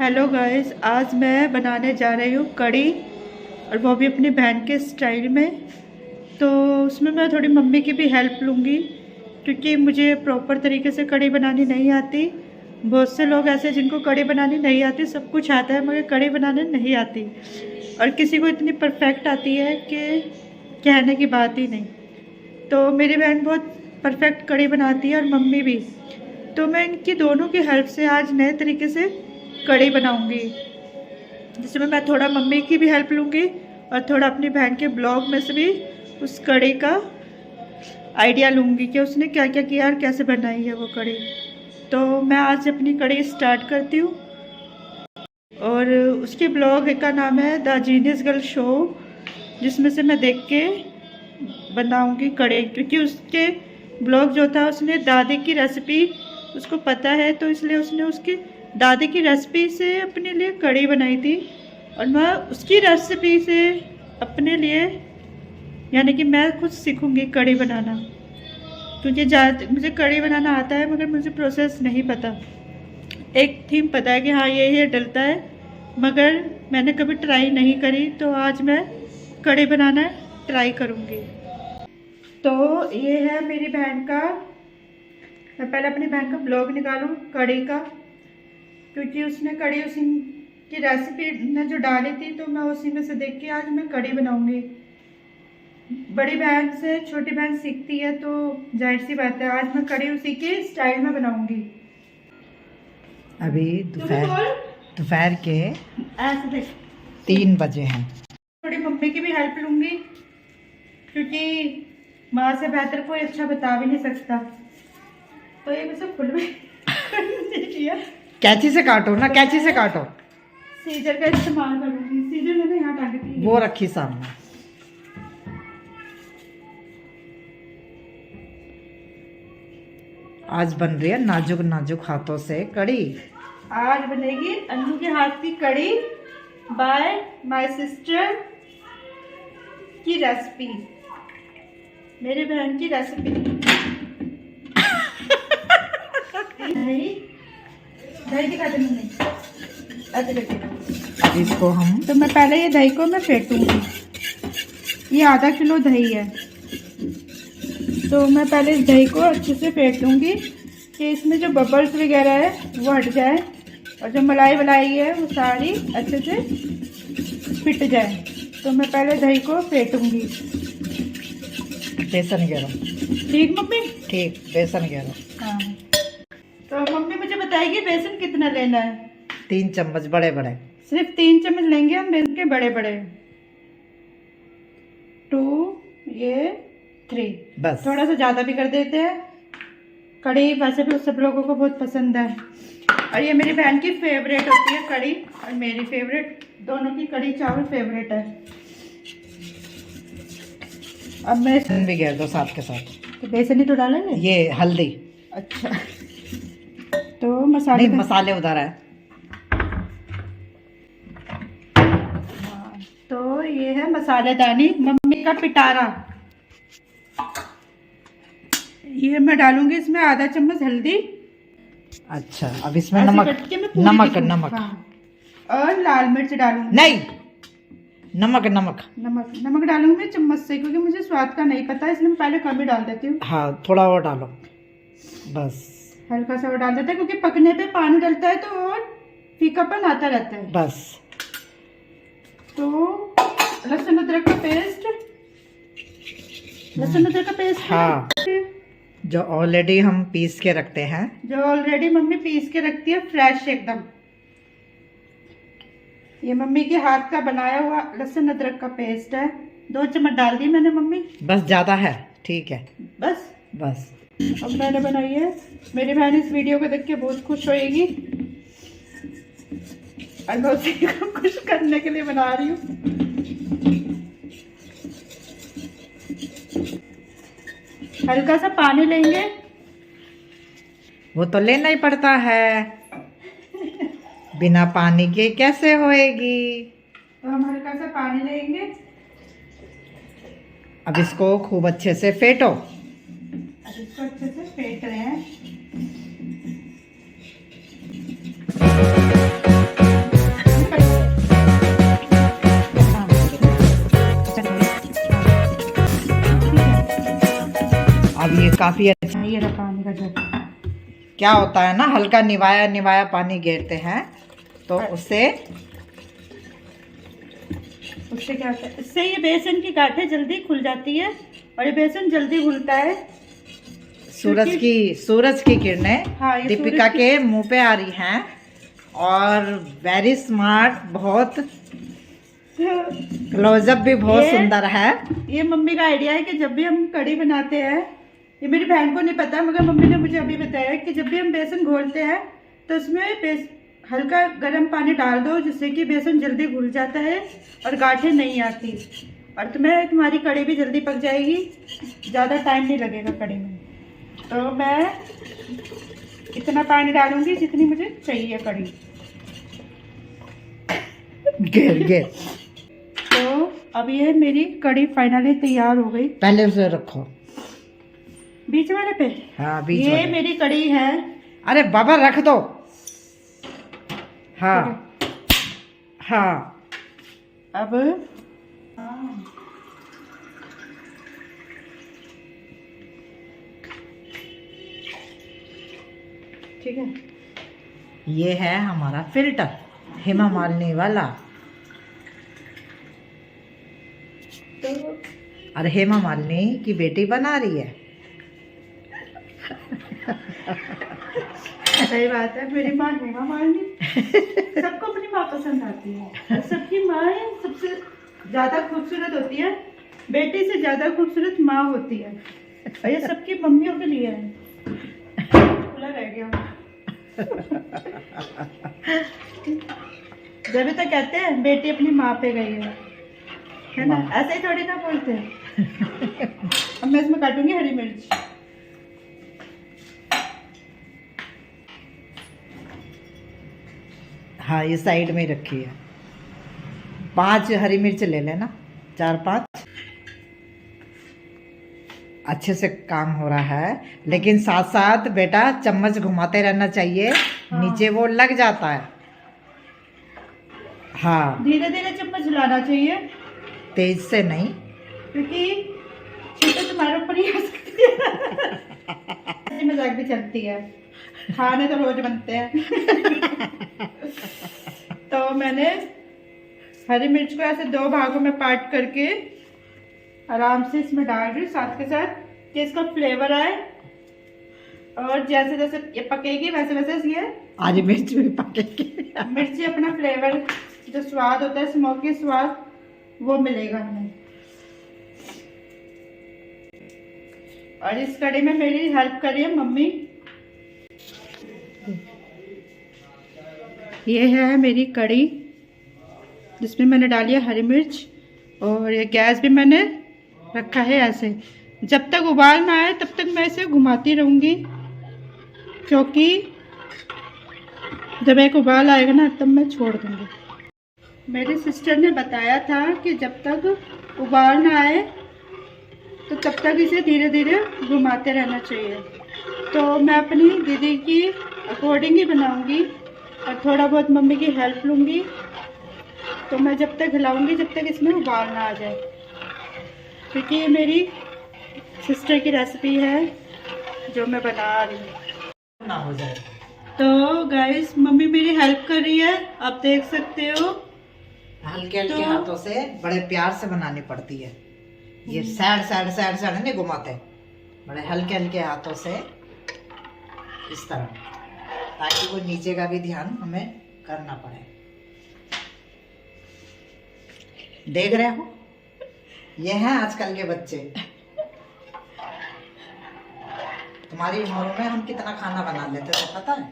Hello guys, आज मैं बनाने जा रही हूँ कढ़ी, और वो भी अपनी बहन के स्टाइल में। तो उसमें मैं थोड़ी मम्मी की भी हेल्प लूँगी, क्योंकि मुझे प्रॉपर तरीके से कढ़ी बनानी नहीं आती। बहुत से लोग ऐसे जिनको कढ़ी बनानी नहीं आती, सब कुछ आता है मगर कढ़ी बनाने नहीं आती, और किसी को इतनी परफेक्ट आती है कि कहने की बात ही नहीं। तो मेरी बहन बहुत परफेक्ट कढ़ी बनाती है और मम्मी भी। तो मैं इनकी दोनों की हेल्प से आज नए तरीके से कढ़ी बनाऊंगी, जिसमें मैं थोड़ा मम्मी की भी हेल्प लूँगी और थोड़ा अपनी बहन के ब्लॉग में से भी उस कढ़ी का आइडिया लूँगी कि उसने क्या क्या किया और कैसे बनाई है वो कढ़ी। तो मैं आज अपनी कढ़ी स्टार्ट करती हूँ, और उसके ब्लॉग का नाम है द जीनियस गर्ल शो, जिसमें से मैं देख के बनाऊँगी कढ़ी। क्योंकि उसके ब्लॉग जो था, उसने दादी की रेसिपी उसको पता है, तो इसलिए उसने उसकी दादी की रेसिपी से अपने लिए कढ़ी बनाई थी, और मैं उसकी रेसिपी से अपने लिए, यानी कि मैं खुद सीखूंगी कढ़ी बनाना। क्योंकि मुझे कढ़ी बनाना आता है मगर मुझे प्रोसेस नहीं पता। एक थीम पता है कि हाँ ये डलता है, मगर मैंने कभी ट्राई नहीं करी। तो आज मैं कढ़ी बनाना ट्राई करूँगी। तो ये है मेरी बहन का, मैं पहले अपनी बहन का ब्लॉग निकालूँ कढ़ी का, क्योंकि उसने कढ़ी उसी की रेसिपी ने जो डाली थी, तो मैं उसी में से देख के आज मैं कढ़ी बनाऊंगी। बड़ी बहन से छोटी बहन सीखती है, तो जाहिर सी बात है आज मैं कढ़ी उसी के स्टाइल में बनाऊंगी। अभी दोपहर के ऐसे 3 बजे हैं। थोड़ी मम्मी की भी हेल्प लूंगी, क्योंकि माँ से बेहतर कोई अच्छा बता भी नहीं सकता। तो ये मुझे फुल में किया। कैंची से काटो ना, कैंची से काटो। सीजर का इस्तेमाल करूंगी। सीजर मैंने यहाँ टांग दी, वो रखी सामने। आज बन रही है नाजुक नाजुक हाथों से कढ़ी। आज बनेगी अन्नू के हाथ की कढ़ी बाय माय सिस्टर की रेसिपी, मेरी बहन की रेसिपी। दही दिखा दे मम्मी, ऐसे करके। इसको हम तो मैं पहले ये दही को मैं फेंटूंगी। ये आधा किलो दही है, तो मैं पहले इस दही को अच्छे से फेंट लूँगी कि इसमें जो बबल्स वगैरह है वो हट जाए, और जो मलाई वलाई है वो सारी अच्छे से फिट जाए। तो मैं पहले दही को फेंटूंगी। बेसन घेरो। ठीक मम्मी? ठीक, बेसन घेरो। हाँ, तो मम्मी मुझे बताएगी बेसन कितना लेना है? 3 चम्मच बड़े बड़े। सिर्फ 3 चम्मच लेंगे हम बेसन के, बड़े बड़े। 2 ये 3 बस। थोड़ा सा ज़्यादा भी कर देते हैं। कढ़ी वैसे भी सब लोगों को बहुत पसंद है, और ये मेरी बहन की फेवरेट होती है कढ़ी, और मेरी फेवरेट, दोनों की कढ़ी चावल फेवरेट है। अब मैं बेसन भी घेर दो साथ के साथ। तो बेसन ही तो डालेंगे। ये हल्दी। अच्छा, तो मसाले नहीं, मसाले उधर है। हाँ, तो ये है मसालेदानी, मम्मी का पिटारा। ये मैं डालूंगी इसमें आधा चम्मच हल्दी। अच्छा, अब इसमें नमक। हाँ, और लाल मिर्च डालूंगी। नहीं, नमक डालूंगी चम्मच से, क्योंकि मुझे स्वाद का नहीं पता, इसलिए मैं पहले कम ही डाल देती हूँ। हाँ, थोड़ा और डालो, बस हल्का सा और डाल देते हैं, क्योंकि पकने पे पानी डलता है तो और फीकापन आता रहता है। बस। तो लहसुन अदरक का पेस्ट, हाँ, जो ऑलरेडी हम पीस के रखते हैं, जो ऑलरेडी मम्मी पीस के रखती है, फ्रेश एकदम। ये मम्मी के हाथ का बनाया हुआ लहसुन अदरक का पेस्ट है। 2 चम्मच डाल दी मैंने मम्मी। बस, ज्यादा है? ठीक है, बस। बस। अब मैंने बनाई है। मेरी बहन इस वीडियो को देख के बहुत खुश होएगी, और मैं उसी को खुश करने के लिए बना रही हूँ। हल्का सा पानी लेंगे। वो तो लेना ही पड़ता है, बिना पानी के कैसे होएगी। तो हम हल्का सा पानी लेंगे। अब इसको खूब अच्छे से फेंटो। अब इसको अच्छे से फेंट रहे हैं। काफी अच्छा। ये रहा पानी का जग। क्या होता है ना, हल्का निवाया निवाया पानी घेरते हैं तो उससे क्या होता है, इससे ये बेसन की गांठें जल्दी खुल जाती है और ये बेसन जल्दी घुलता है। सूरज की किरणें हाँ, दीपिका के मुंह पे आ रही हैं और वेरी स्मार्ट, बहुत क्लोजअप भी बहुत सुंदर है। ये मम्मी का आइडिया है कि जब भी हम कढ़ी बनाते हैं, ये मेरी बहन को नहीं पता मगर मम्मी ने मुझे अभी बताया कि जब भी हम बेसन घोलते हैं तो उसमें हल्का गर्म पानी डाल दो, जिससे कि बेसन जल्दी घुल जाता है और गांठें नहीं आती, और तुम्हारी कढ़ी भी जल्दी पक जाएगी, ज़्यादा टाइम नहीं लगेगा कढ़ी में। तो मैं इतना पानी डालूंगी जितनी मुझे चाहिए कढ़ी। तो अब ये मेरी कढ़ी फाइनली तैयार हो गई। पहले उसे रखो बीच वाले पे। हाँ, बीच ये वाले। मेरी कढ़ी है। अरे बाबा रख दो। हाँ हाँ। अब ठीक है, ये है हमारा फिल्टर हेमा मालिनी वाला। तो अरे हेमा मालिनी की बेटी बना रही है। सही बात है, मेरी माँ हेमा मालिनी। सबको अपनी माँ पसंद आती है, सबकी माँ सबसे ज्यादा खूबसूरत होती है, बेटी से ज्यादा खूबसूरत माँ होती है, और ये सबकी मम्मियों के लिए है। खुला रह गया। जब तक कहते हैं बेटी अपनी माँ पे गई है ना, ऐसे ही थोड़ी ना बोलते हैं। अब मैं इसमें काटूंगी हरी मिर्च। हाँ, ये साइड में रखी है। 5 हरी मिर्च ले लेना, 4-5। अच्छे से काम हो रहा है, लेकिन साथ साथ बेटा चम्मच घुमाते रहना चाहिए। हाँ। नीचे वो लग जाता है। हाँ, धीरे धीरे चम्मच हिलाना चाहिए, तेज से नहीं, क्योंकि छींटे तुम्हारे ऊपर ही आ सकती है। मजाक भी चलती है, खाने तो रोज बनते हैं। तो मैंने हरी मिर्च को ऐसे 2 भागों में काट करके आराम से इसमें डाल रही हूँ, साथ के साथ कि इसका फ्लेवर आए, और जैसे जैसे ये पकेगी वैसे वैसे ये हरी मिर्च भी पकेगी। मिर्ची अपना फ्लेवर, जो स्वाद होता है स्मोकी स्वाद, वो मिलेगा हमें। और इस कढ़ी में मेरी हेल्प करी है मम्मी। ये है मेरी कढ़ी, जिसमें मैंने डाली है हरी मिर्च, और ये गैस भी मैंने रखा है ऐसे। जब तक उबाल ना आए तब तक मैं इसे घुमाती रहूँगी, क्योंकि जब एक उबाल आएगा ना तब मैं छोड़ दूँगी। मेरी सिस्टर ने बताया था कि जब तक उबाल ना आए तो तब तक इसे धीरे धीरे घुमाते रहना चाहिए। तो मैं अपनी दीदी की अकॉर्डिंग ही बनाऊँगी और थोड़ा बहुत मम्मी की हेल्प लूँगी। तो मैं जब तक हिलाऊँगी जब तक इसमें उबाल ना आ जाए, क्योंकि ये मेरी सिस्टर की रेसिपी है जो मैं बना रही हूँ। ना हो जाए। तो गाइस मम्मी मेरी हेल्प कर रही है, आप देख सकते हो। हल्के हल्के हाथों से बड़े प्यार से बनानी पड़ती है। ये साइड नहीं घुमाते, बड़े हल्के हल्के हाथों से इस तरह, ताकि वो नीचे का भी ध्यान हमें करना पड़े। देख रहे हो, ये हैं आजकल के बच्चे। तुम्हारी उम्र में हम कितना खाना बना लेते थे पता है?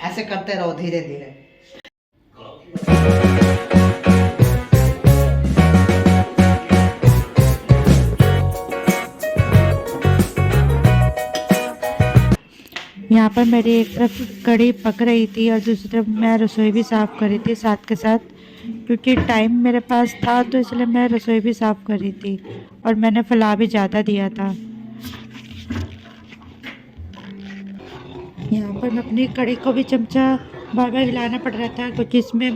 ऐसे करते रहो धीरे धीरे। यहाँ पर मेरी एक तरफ कढ़ी पक रही थी और दूसरी तरफ मैं रसोई भी साफ़ कर रही थी साथ के साथ, क्योंकि टाइम मेरे पास था तो इसलिए मैं रसोई भी साफ़ कर रही थी, और मैंने फैला भी ज़्यादा दिया था। यहाँ पर मैं अपनी कढ़ी को भी चमचा बार बार हिलाना पड़ रहा था, क्योंकि इसमें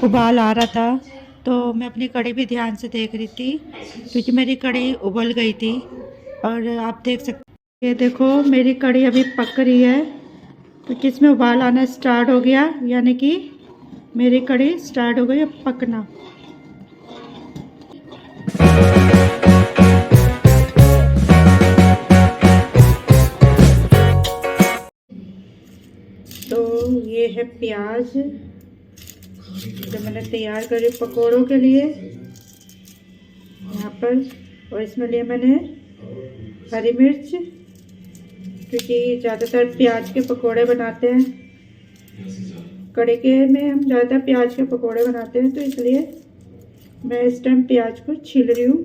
उबाल आ रहा था, तो मैं अपनी कड़ी भी ध्यान से देख रही थी क्योंकि मेरी कड़ी उबल गई थी। और आप देख सकते हैं, ये देखो मेरी कड़ी अभी पक रही है क्योंकि इसमें उबाल आना स्टार्ट हो गया, यानी कि मेरी कड़ी स्टार्ट हो गई अब पकना। तो ये है प्याज जो मैंने तैयार करी पकोड़ों के लिए यहाँ पर, और इसमें लिए मैंने हरी मिर्च क्योंकि ज़्यादातर प्याज के पकोड़े बनाते हैं, कड़ी के में हम ज़्यादातर प्याज के पकोड़े बनाते हैं, तो इसलिए मैं इस टाइम प्याज को छील रही हूँ।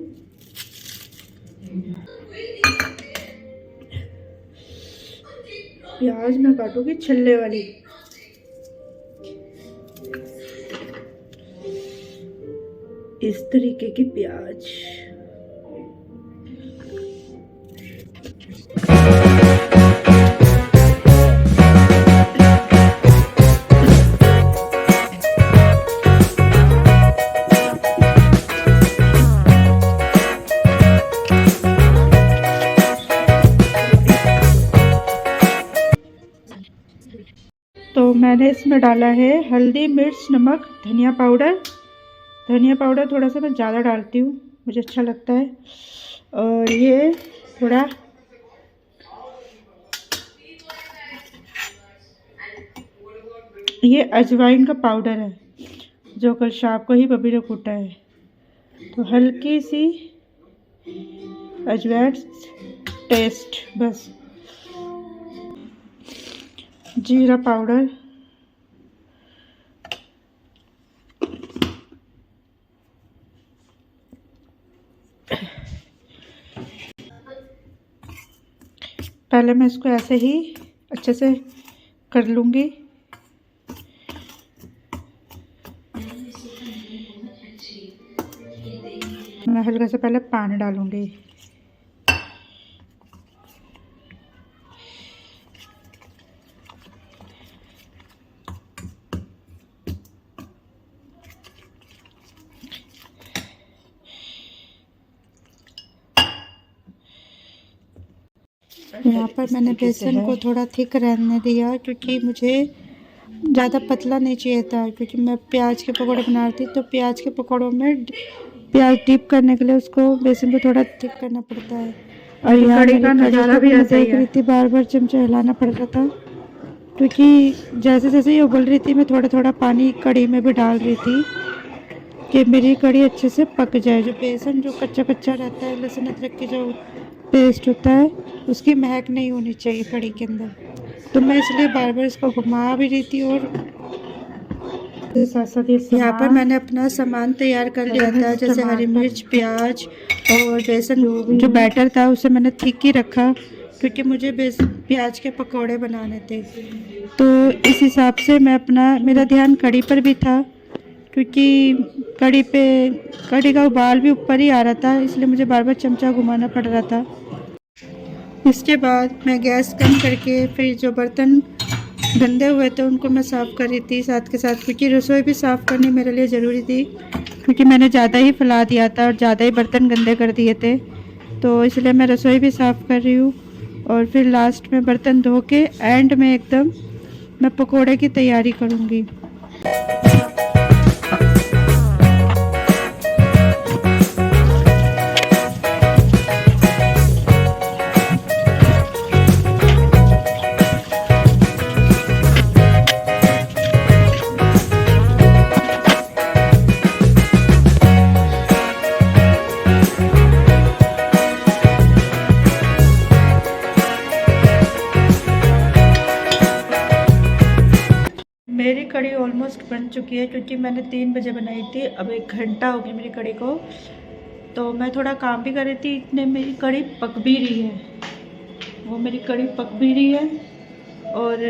प्याज मैं काटूंगी छिलने वाली। इस तरीके की प्याज। तो मैंने इसमें डाला है हल्दी, मिर्च, नमक, धनिया पाउडर। धनिया पाउडर थोड़ा सा मैं ज़्यादा डालती हूँ, मुझे अच्छा लगता है। और ये थोड़ा ये अजवाइन का पाउडर है जो कल शाम को ही बबी ने कूटा है। तो हल्की सी अजवाइन टेस्ट बस। जीरा पाउडर, पहले मैं इसको ऐसे ही अच्छे से कर लूँगी। मैं हल्का से पहले पानी डालूँगी। यहाँ पर मैंने बेसन को थोड़ा थिक रहने दिया क्योंकि मुझे ज़्यादा पतला नहीं चाहिए था, क्योंकि मैं प्याज के पकौड़े बना रही थी। तो प्याज के पकौड़ों में प्याज डिप करने के लिए उसको बेसन को थोड़ा थिक करना पड़ता है। और यहाँ कड़ी का नज़ारा भी ऐसा ही है। थी बार बार चमचा हिलाना पड़ रहा था क्योंकि जैसे जैसे ये उबल रही थी मैं थोड़ा थोड़ा पानी कड़ी में भी डाल रही थी कि मेरी कड़ी अच्छे से पक जाए। जो बेसन जो कच्चा कच्चा रहता है, लहसुन अदरक की जो पेस्ट होता है, उसकी महक नहीं होनी चाहिए कड़ी के अंदर। तो मैं इसलिए बार बार इसको घुमा भी रही थी। और साथ साथ यहाँ पर मैंने अपना सामान तैयार कर लिया था, जैसे हरी मिर्च, प्याज और बेसन। जो बैटर था उसे मैंने थिक ही रखा क्योंकि मुझे प्याज के पकोड़े बनाने थे। तो इस हिसाब से मैं मेरा ध्यान कड़ी पर भी था क्योंकि कड़ी का उबाल भी ऊपर ही आ रहा था, इसलिए मुझे बार बार चमचा घुमाना पड़ रहा था। इसके बाद मैं गैस कम करके फिर जो बर्तन गंदे हुए थे उनको मैं साफ़ कर रही थी साथ के साथ, क्योंकि रसोई भी साफ़ करनी मेरे लिए ज़रूरी थी क्योंकि मैंने ज़्यादा ही फैला दिया था और ज़्यादा ही बर्तन गंदे कर दिए थे। तो इसलिए मैं रसोई भी साफ़ कर रही हूँ। और फिर लास्ट में बर्तन धो के एंड में एकदम मैं पकोड़े की तैयारी करूँगी। मेरी कड़ी ऑलमोस्ट बन चुकी है क्योंकि मैंने 3 बजे बनाई थी। अब 1 घंटा हो गया मेरी कड़ी को। तो मैं थोड़ा काम भी कर रही थी, इतने मेरी कड़ी पक भी रही है। वो मेरी कड़ी पक भी रही है और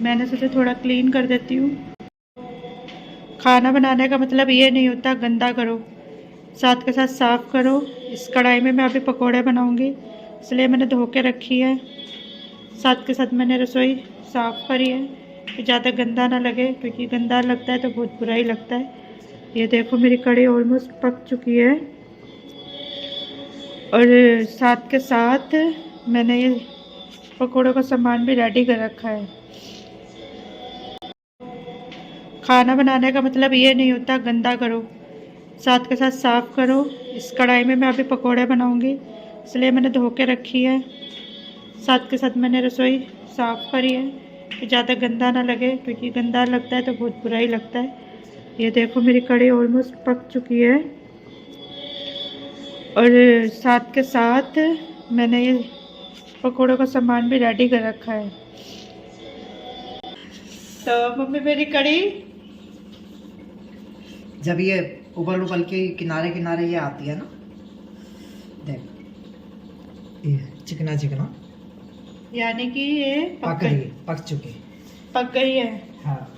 मैंने सोचा थोड़ा क्लीन कर देती हूँ। खाना बनाने का मतलब ये नहीं होता गंदा करो, साथ के साथ साफ़ करो। इस कढ़ाई में मैं अभी पकोड़े बनाऊँगी, इसलिए मैंने धो के रखी है। साथ के साथ मैंने रसोई साफ़ करी है कि ज़्यादा गंदा ना लगे, क्योंकि गंदा लगता है तो बहुत बुरा ही लगता है। ये देखो मेरी कढ़ी ऑलमोस्ट पक चुकी है और साथ के साथ मैंने ये पकौड़ों का सामान भी रेडी कर रखा है। खाना बनाने का मतलब ये नहीं होता गंदा करो, साथ के साथ साफ़ करो। इस कढ़ाई में मैं अभी पकौड़े बनाऊंगी, इसलिए मैंने धो के रखी है। साथ के साथ मैंने रसोई साफ़ करी है कि ज़्यादा गंदा ना लगे, क्योंकि गंदा लगता है तो बहुत बुरा ही लगता है। ये देखो मेरी कढ़ी ऑलमोस्ट पक चुकी है और साथ के साथ मैंने ये पकौड़ों का सामान भी रेडी कर रखा है। तो मम्मी मेरी कढ़ी जब ये उबल उबल के किनारे किनारे ये आती है ना, देख ये चिकना चिकना, यानी कि ये पक चुकी पक गई है। हाँ।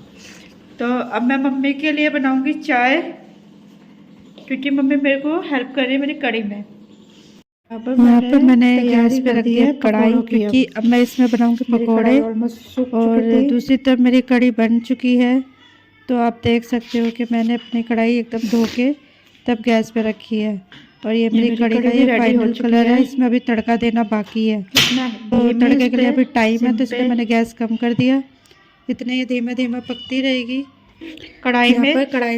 तो अब मैं मम्मी के लिए बनाऊंगी चाय, क्योंकि मम्मी मेरे को हेल्प कर रही है मेरी कढ़ी में। यहाँ पर मैंने गैस पे रख दिया है कढ़ाई, क्योंकि अब मैं इसमें बनाऊंगी पकौड़े। और दूसरी तरफ मेरी कढ़ी बन चुकी है, तो आप देख सकते हो कि मैंने अपनी कढ़ाई एकदम धो के तब गैस पे रखी है। और ये मेरी कढ़ी का ये फाइनल कलर है, इसमें अभी तड़का देना बाकी है। तो तड़के के लिए अभी टाइम है, तो इसलिए मैंने गैस कम कर दिया। इतने ही धीमे धीमे पकती रहेगी। कढ़ाई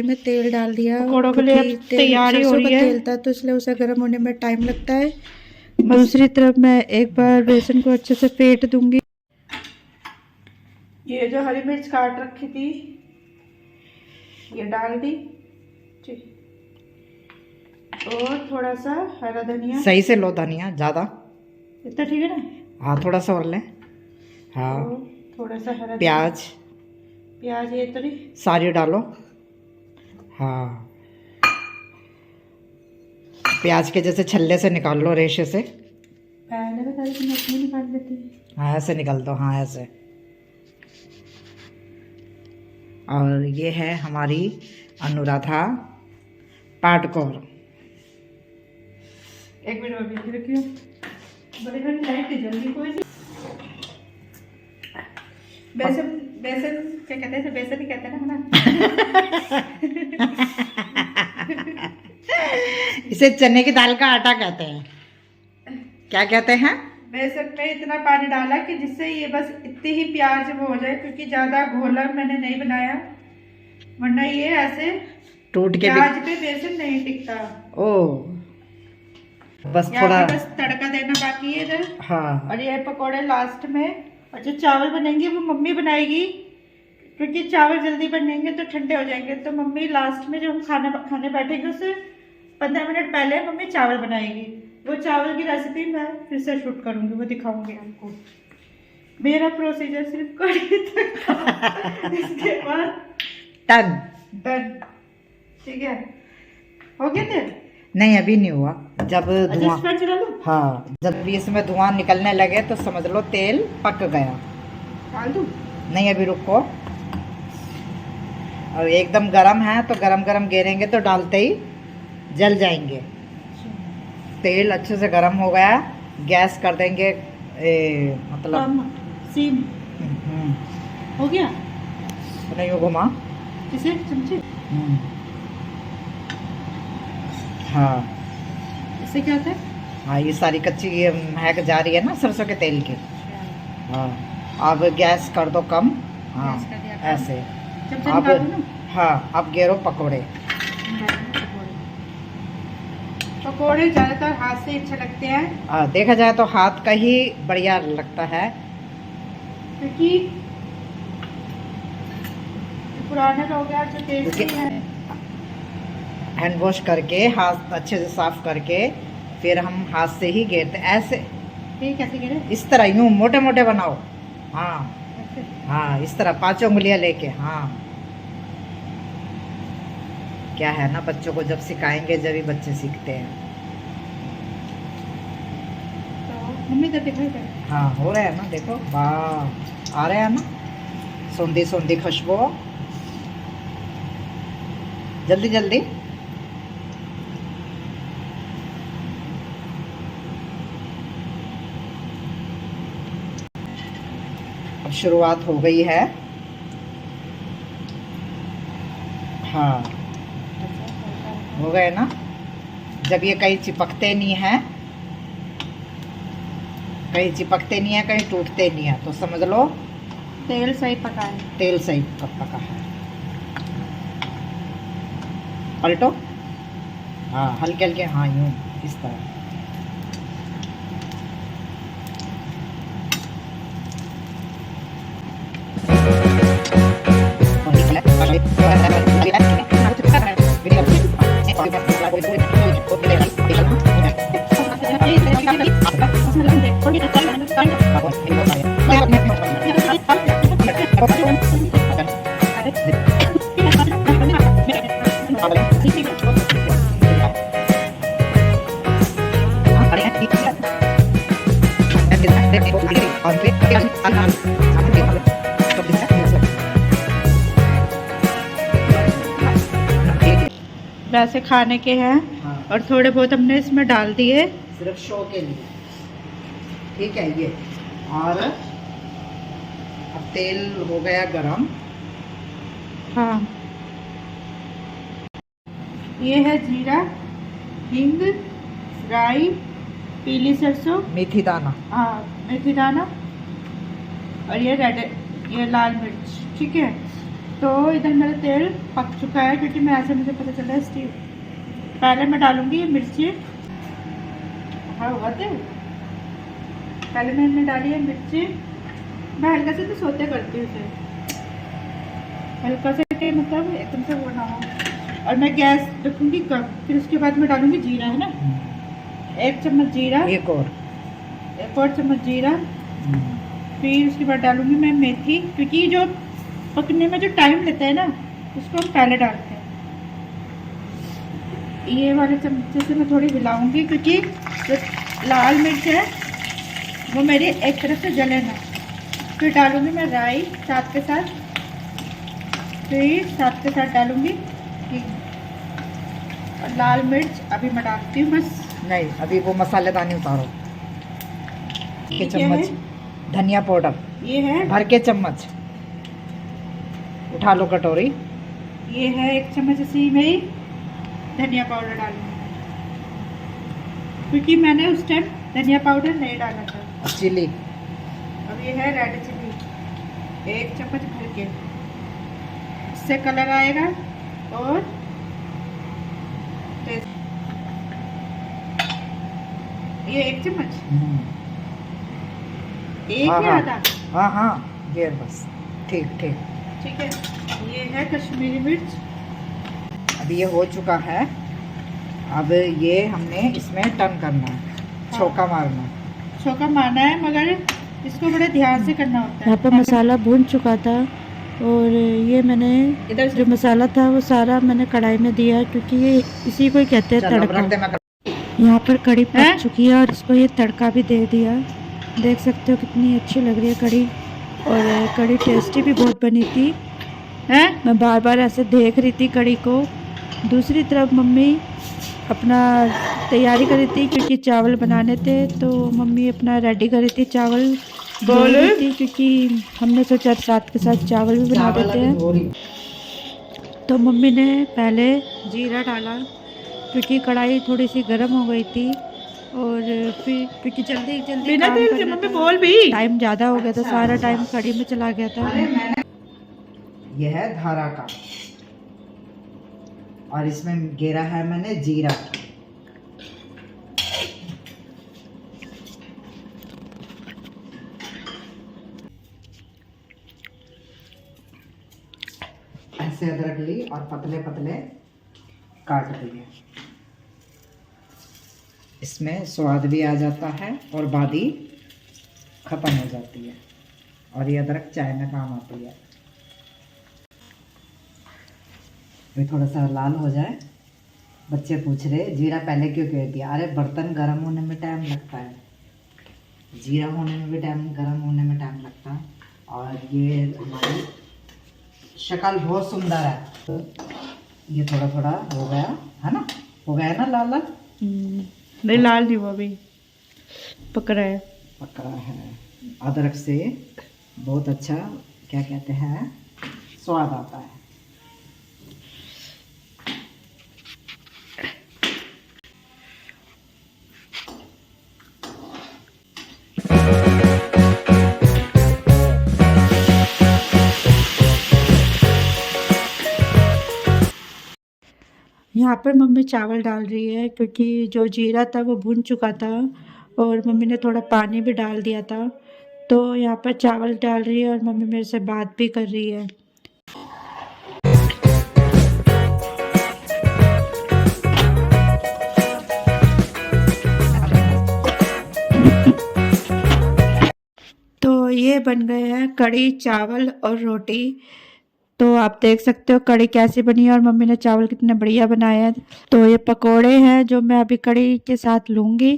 में तेल डाल दिया, पकौड़ों के लिए तैयारी हो रही है। तेल था तो इसलिए उसे गर्म होने में टाइम लगता है। दूसरी तरफ मैं एक बार बेसन को अच्छे से फेंट दूंगी। ये जो हरी मिर्च काट रखी थी ये डाल दी, और थोड़ा सा हरा धनिया। सही से लो धनिया, ज्यादा इतना ठीक है ना? हाँ, थोड़ा सा और ले। हाँ, थोड़ा सा हरा प्याज ये तो नहीं, सारी डालो। हाँ, प्याज के जैसे छल्ले से निकाल लो, रेशे से। पहले बता रही थी मैं इसमें निकाल देती हूँ। हाँ, ऐसे निकाल दो। हाँ, ऐसे। और ये है हमारी अनुराधा पाटकोर। एक मिनट अभी रखियो, बड़े बड़े लाइट जल्दी कोई नहीं। बेसन क्या कहते हैं? बेसन ही कहते हैं ना। इसे चने की दाल का आटा कहते हैं। क्या कहते हैं? बेसन में इतना पानी डाला कि जिससे ये बस इतनी ही प्याज वो हो जाए, क्योंकि ज्यादा घोला मैंने नहीं बनाया, वरना ये ऐसे टूट के प्याज पे बेसन नहीं टिकता। ओ, बस थोड़ा बस तड़का देना बाकी है इधर। हाँ। और ये पकोड़े लास्ट में। और जो चावल बनेंगे वो मम्मी बनाएगी, क्योंकि चावल जल्दी बनेंगे तो ठंडे हो जाएंगे। तो मम्मी लास्ट में जब हम खाने बैठेंगे उससे 15 मिनट पहले मम्मी चावल बनाएगी। वो चावल की रेसिपी मैं फिर से शूट करूँगी, वो दिखाऊंगी आपको। मेरा प्रोसीजर सिर्फ कढ़ी तक का। इसके बाद डन। ठीक है, हो गया थे? नहीं, अभी नहीं हुआ। जब धुआं, हाँ, जब भी इसमें धुआं निकलने लगे तो समझ लो तेल पक गया। डाल दूं? नहीं, अभी रुको। और एकदम गरम है तो गरम गरम गिरेंगे तो डालते ही जल जाएंगे। तेल अच्छे से गरम हो गया, गैस कर देंगे मतलब सीम। हो गया? नहीं, वो घुमा किसे चमचे? हाँ, इससे क्या होता है? हाँ, ये सारी कच्ची ये महक जा रही है ना सरसों के तेल की। हाँ, अब गैस कर दो कम। हाँ, ऐसे। अब हाँ, अब गेरो पकोड़े। पकोड़े ज़्यादातर हाथ से अच्छे लगते हैं। देखा जाए तो हाथ का ही बढ़िया लगता है, क्योंकि पुराने लोग हैं जो टेस्टी हैं। हैंड वॉश करके हाथ अच्छे से साफ करके फिर हम हाथ से ही घेरते ऐसे। कैसे घेरे? इस तरह, यूं मोटे मोटे बनाओ। हाँ हाँ, इस तरह 5 उंगलियां लेके। हाँ, क्या है ना, बच्चों को जब सिखाएंगे जब ही बच्चे सीखते हैं। तो मम्मी इधर दिखाई दे। हाँ, हो रहा है ना, देखो, वाह, आ रहा है ना, सूंधी सूंधी खुशबू। जल्दी जल्दी। अब शुरुआत हो गई है। हाँ, हो गए ना। जब ये कहीं चिपकते नहीं है, कहीं टूटते नहीं है, तो समझ लो तेल सही पका है। तेल सही पका है। पलटो, हाँ हल्के हल्के, हाँ यूं इस तरह। वैसे खाने के हैं। हाँ। और थोड़े बहुत हमने इसमें डाल दिए सिर्फ शो के लिए, ठीक है ये। और अब तेल हो गया गरम। हाँ, ये है जीरा, हींग, राई, पीली सरसों, मेथी दाना, हाँ मेथी दाना, और ये लाल मिर्च, ठीक है। तो इधर मेरा तेल पक चुका है, क्योंकि मैं ऐसे मुझे पता चला है स्टीव। पहले मैं डालूंगी ये मिर्ची। हाँ हुआ तेल। पहले मैंने डाली है मिर्ची। मैं हल्का से तो सोते करती हूँ इसे, हल्का से कि मतलब एकदम से वो ना हो। और मैं गैस रखूँगी कम। फिर उसके बाद मैं डालूंगी जीरा, है ना, 1 चम्मच जीरा, एक और चम्मच जीरा। फिर उसके बाद डालूंगी मैं मेथी, क्योंकि जो पकने में जो टाइम लेता है ना, उसको हम पहले डालते हैं। ये वाले चमचे से मैं थोड़ी हिलाऊंगी, क्योंकि जो लाल मिर्च है वो मेरी एक तरफ से जले ना। फिर डालूंगी मैं राई साथ के साथ, फिर साथ के साथ डालूंगी और लाल मिर्च अभी मैं डालती हूँ बस। नहीं, अभी वो मसालेदानी उतारो। के चम्मच धनिया पाउडर, ये है भर के चम्मच उठा लो कटोरी। ये है 1 चम्मच इसी में ही धनिया पाउडर डालूंगी, क्योंकि मैंने उस टाइम धनिया पाउडर नहीं डाला था। चिली, अब ये है रेड चिली, 1 चम्मच भर के। इससे कलर आएगा और टेस्ट। ये 1 चम्मच, एक हाँ, ही हाँ, आधा। हाँ हाँ ये बस, ठीक ठीक। ठीक है, ये है कश्मीरी मिर्च। अभी ये हो चुका है। अब ये हमने इसमें टर्न करना है, छौंका मारना है। छौंका मारना है, मगर इसको बड़े ध्यान से करना होता है। यहाँ पर मसाला भून चुका था, और ये मैंने इधर जो मसाला था वो सारा मैंने कढ़ाई में दिया, क्योंकि ये इसी को ही कहते हैं चलो, अब रख दे, तड़का। मैं यहाँ पर कढ़ी हैं? पक चुकी है और इसको ये तड़का भी दे दिया। देख सकते हो कितनी अच्छी लग रही है कढ़ी, और कढ़ी टेस्टी भी बहुत बनी थी। हैं? मैं बार बार ऐसे देख रही थी कढ़ी को। दूसरी तरफ मम्मी अपना तैयारी कर रही थी, क्योंकि चावल बनाने थे, तो मम्मी अपना रेडी कर रही थी, चावल धो रही थी, क्योंकि हमने सोचा साथ के साथ चावल भी बना देते हैं। तो मम्मी ने पहले जीरा डाला, क्योंकि कढ़ाई थोड़ी सी गर्म हो गई थी, और फिर क्योंकि जल्दी जल्दी बिना काम तेल के करना मम्मी था, बोल भी। टाइम ज़्यादा हो गया था, सारा टाइम कढ़ी में चला गया था। यह है धारा का, और इसमें घेरा है मैंने जीरा। ऐसे अदरक ली और पतले पतले काट दिए। इसमें स्वाद भी आ जाता है और बादी खत्म हो जाती है, और ये अदरक चाय में काम आती है। ये थोड़ा सा लाल हो जाए। बच्चे पूछ रहे जीरा पहले क्यों कह दिया। अरे बर्तन गर्म होने में टाइम लगता है, जीरा होने में भी टाइम, गर्म होने में टाइम लगता है। और ये हमारी शक्ल बहुत सुंदर है। तो ये थोड़ा थोड़ा हो गया है ना, हो गया ना लाल लाल। नहीं लाल नहीं, वो अभी पक रहा है। पक रहा है। अदरक से बहुत अच्छा क्या कहते हैं स्वाद आता है। यहाँ पर मम्मी चावल डाल रही है क्योंकि जो जीरा था वो भुन चुका था और मम्मी ने थोड़ा पानी भी डाल दिया था। तो यहाँ पर चावल डाल रही है और मम्मी मेरे से बात भी कर रही है। तो ये बन गए हैं कढ़ी, चावल और रोटी। तो आप देख सकते हो कढ़ी कैसी बनी है और मम्मी ने चावल कितने बढ़िया बनाए हैं। तो ये पकोड़े हैं जो मैं अभी कढ़ी के साथ लूँगी।